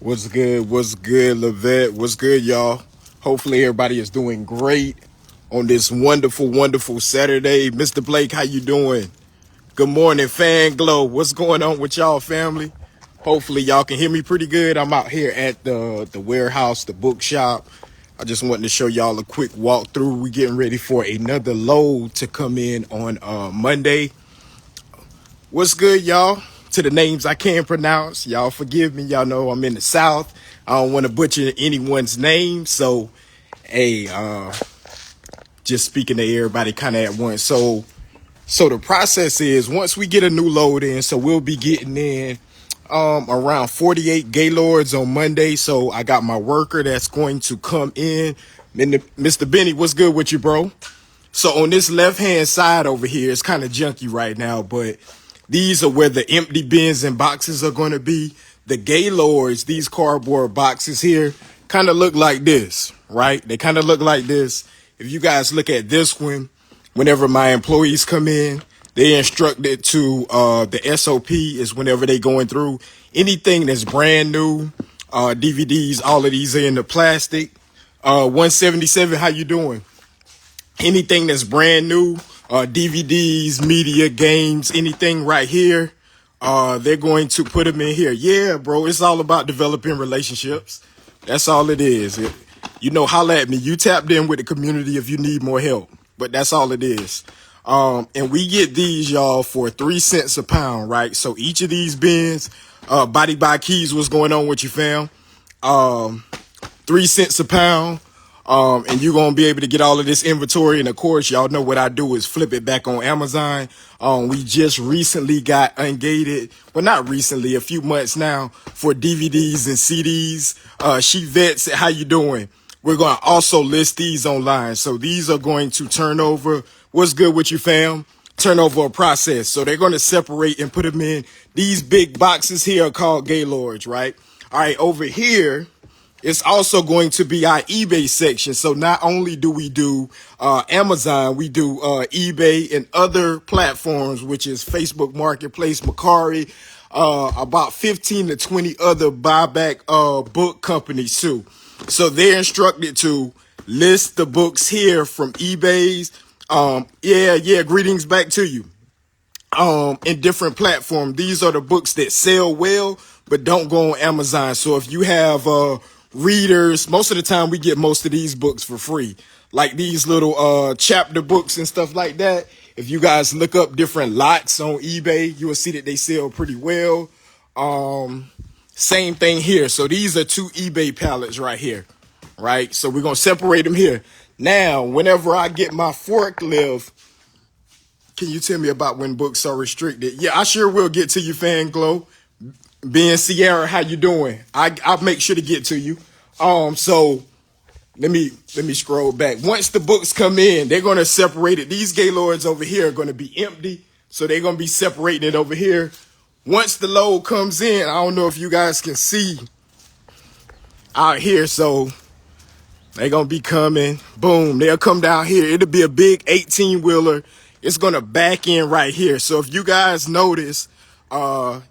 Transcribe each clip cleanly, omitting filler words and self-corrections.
What's good? What's good, Levette? What's good, y'all? Hopefully everybody is doing great on this wonderful, wonderful Saturday. Mr. Blake, how you doing? Good morning, Fan Glow. What's going on with y'all, family? Hopefully y'all can hear me pretty good. I'm out here at the warehouse, the bookshop. I just wanted to show y'all a quick walkthrough. We getting ready for another load to come in on Monday. What's good, y'all? To the names I can't pronounce, y'all forgive me. Y'all know I'm in the South. I don't want to butcher anyone's name, so hey, just speaking to everybody kind of at once. So the process is once we get a new load in, so we'll be getting in around 48 Gaylords on Monday. So I got my worker that's going to come in. Mr. Benny, what's good with you, bro? So on this left-hand side over here, it's kind of junky right now, but these are where the empty bins and boxes are going to be. The Gaylords, these cardboard boxes here, kind of look like this, right? They kind of look like this. If you guys look at this one, whenever my employees come in, they instructed to the SOP is whenever they going through anything that's brand new, DVDs, all of these are in the plastic. 177, how you doing? Anything that's brand new, DVDs, media, games, anything right here, they're going to put them in here. Yeah, bro, it's all about developing relationships. That's all it is. Holla at me. You tapped in with the community if you need more help, but that's all it is. And we get these, y'all, for 3 cents a pound, right? So each of these bins, Body by Keys, what's going on with you, fam? 3 cents a pound. And you're going to be able to get all of this inventory. And of course, y'all know what I do is flip it back on Amazon. We just recently got ungated. Well, not recently, a few months now for DVDs and CDs. She Vets, how you doing? We're going to also list these online. So these are going to turn over. What's good with you, fam? Turn over a process. So they're going to separate and put them in. These big boxes here are called Gaylords, right? All right, over here, it's also going to be our eBay section. So not only do we do Amazon, we do eBay and other platforms, which is Facebook Marketplace, Macari, about 15 to 20 other buyback book companies too. So they're instructed to list the books here from eBay's. Greetings back to you. In different platforms. These are the books that sell well, but don't go on Amazon. So if you have readers, most of the time we get most of these books for free, like these little chapter books and stuff like that. If you guys look up different lots on eBay, you will see that they sell pretty well. Same thing here. So these are 2 eBay pallets right here, right? So we're going to separate them here. Now, whenever I get my forklift, can you tell me about when books are restricted? Yeah, I sure will get to you, Fan Glow. Ben Sierra, how you doing? I'll make sure to get to you. So let me scroll back. Once the books come in, they're gonna separate it. These Gaylords over here are gonna be empty, so they're gonna be separating it over here. Once the load comes in, I don't know if you guys can see out here, so they're gonna be coming. Boom, they'll come down here. It'll be a big 18-wheeler. It's gonna back in right here. So if you guys notice,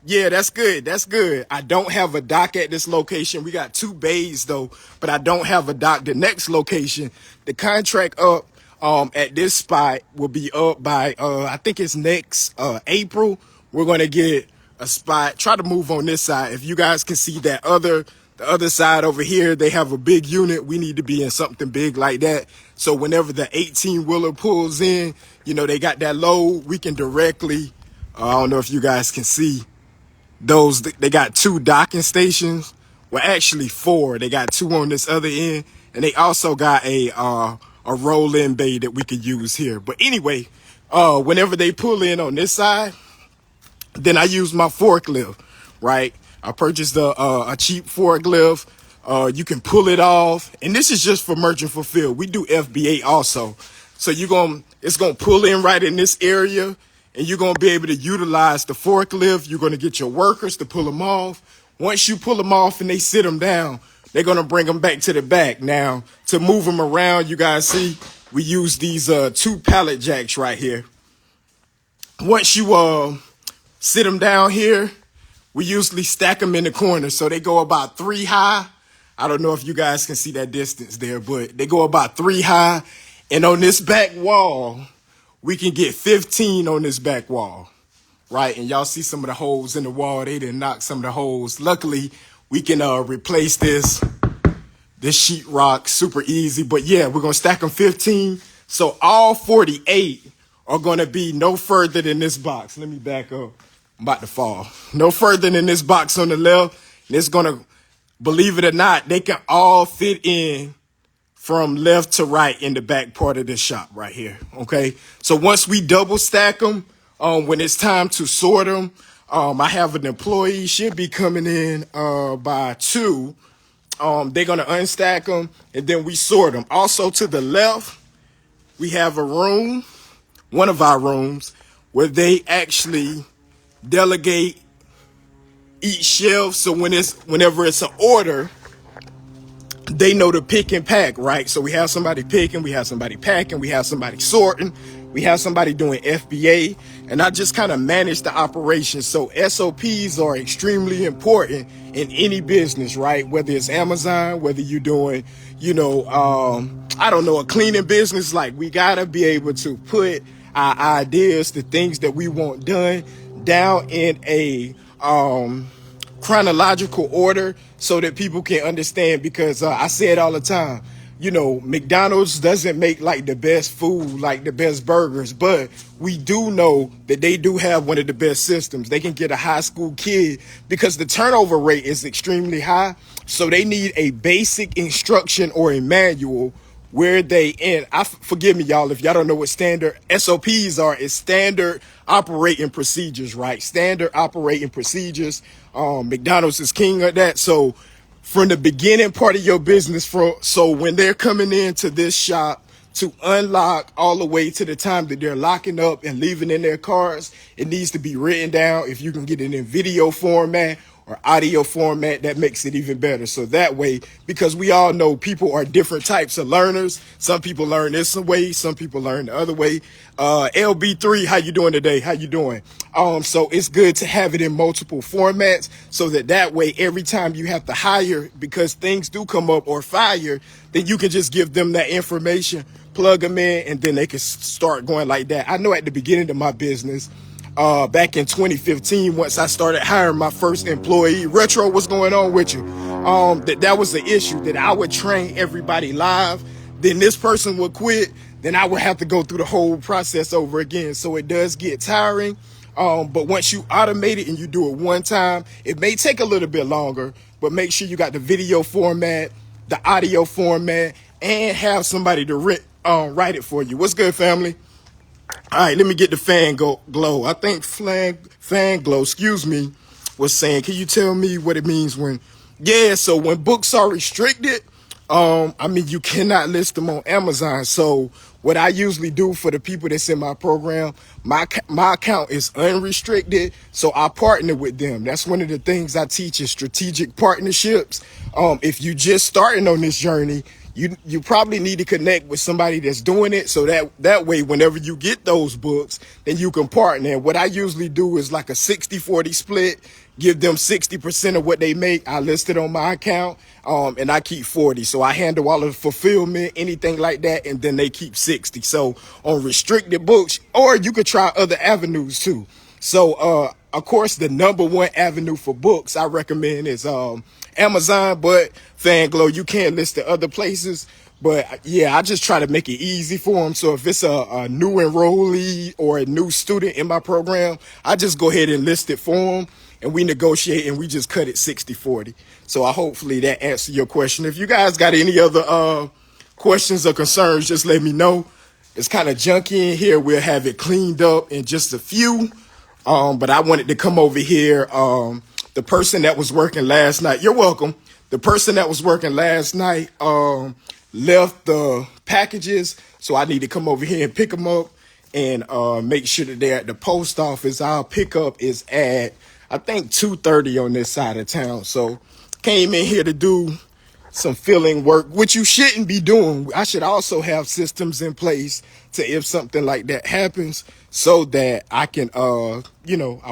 yeah, that's good. That's good. I don't have a dock at this location. We got 2 bays though, but I don't have a dock. The next location, the contract up at this spot will be up by I think it's next April. We're gonna get a spot. Try to move on this side. If you guys can see that the other side over here, they have a big unit. We need to be in something big like that. So whenever the 18-wheeler pulls in, they got that load, we can directly, I don't know if you guys can see those. They got 2 docking stations. Well, actually 4. They got 2 on this other end. And they also got a roll-in bay that we could use here. But anyway, whenever they pull in on this side, then I use my forklift, right? I purchased a cheap forklift. You can pull it off. And this is just for merchant fulfilled. We do FBA also. So it's going to pull in right in this area. And you're going to be able to utilize the forklift. You're going to get your workers to pull them off. Once you pull them off and they sit them down, they're going to bring them back to the back. Now, to move them around, you guys see, we use these 2 pallet jacks right here. Once you sit them down here, we usually stack them in the corner. So they go about 3 high. I don't know if you guys can see that distance there, but they go about 3 high. And on this back wall, we can get 15 on this back wall, right? And y'all see some of the holes in the wall. They didn't knock some of the holes. Luckily, we can replace this sheetrock super easy. But yeah, we're going to stack them 15. So all 48 are going to be no further than this box. Let me back up. I'm about to fall. No further than this box on the left. And it's going to, believe it or not, they can all fit in from left to right in the back part of the shop right here. Okay. So once we double stack them, when it's time to sort them, I have an employee, should be coming in by 2. They're going to unstack them and then we sort them. Also to the left, we have a room, one of our rooms, where they actually delegate each shelf. So whenever it's an order, they know to pick and pack, right? So we have somebody picking, we have somebody packing, we have somebody sorting, we have somebody doing FBA, and I just kind of manage the operation. So SOPs are extremely important in any business, right? Whether it's Amazon, whether you're doing, I don't know, a cleaning business, like we gotta be able to put our ideas, the things that we want done, down in a chronological order so that people can understand, because I say it all the time, McDonald's doesn't make like the best food, like the best burgers, but we do know that they do have one of the best systems. They can get a high school kid, because the turnover rate is extremely high. So they need a basic instruction or a manual where they in. Forgive me, y'all, if y'all don't know what standard SOPs are. It's standard operating procedures, right? Standard operating procedures. McDonald's is king of that. So from the beginning part of your business, so when they're coming into this shop to unlock all the way to the time that they're locking up and leaving in their cars, it needs to be written down. If you can get it in video format or audio format, that makes it even better. So that way, because we all know people are different types of learners. Some people learn this way, some people learn the other way. LB3, how you doing today? How you doing? So it's good to have it in multiple formats, so that way every time you have to hire, because things do come up, or fire, then you can just give them that information, plug them in, and then they can start going like that. I know at the beginning of my business, back in 2015, once I started hiring my first employee, Retro, what's going on with you? That was the issue, that I would train everybody live, then this person would quit, then I would have to go through the whole process over again. So it does get tiring. But once you automate it and you do it one time, it may take a little bit longer, but make sure you got the video format, the audio format, and have somebody to write it for you. What's good, family? All right, let me get the fan glow. I think fan glow, was saying, can you tell me what it means when, so when books are restricted, you cannot list them on Amazon. So what I usually do for the people that's in my program, my account is unrestricted, so I partner with them. That's one of the things I teach, is strategic partnerships. If you just starting on this journey, you probably need to connect with somebody that's doing it, so that way whenever you get those books, then you can partner. What I usually do is like a 60-40 split. Give them 60% of what they make. I list it on my account, and I keep 40. So I handle all of the fulfillment, anything like that, and then they keep 60. So on restricted books, or you could try other avenues too. So of course, the number one avenue for books I recommend is Amazon, but Fanglow, you can list the other places. But yeah, I just try to make it easy for them. So if it's a new enrollee or a new student in my program, I just go ahead and list it for them, and we negotiate, and we just cut it 60-40. So hopefully that answers your question. If you guys got any other questions or concerns, just let me know. It's kind of junky in here. We'll have it cleaned up in just a few. But I wanted to come over here. The person that was working last night, you're welcome. The person that was working last night left the packages, so I need to come over here and pick them up and make sure that they're at the post office. Our pickup is at, I think, 2:30 on this side of town. So came in here to do some filling work, which you shouldn't be doing. I should also have systems in place to if something like that happens, so that I can, I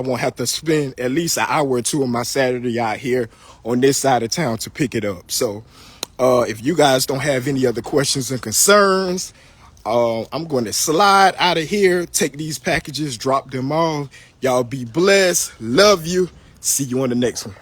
won't have to spend at least an hour or two of my Saturday out here on this side of town to pick it up. So if you guys don't have any other questions and concerns, I'm going to slide out of here, take these packages, drop them off. Y'all be blessed. Love you. See you on the next one.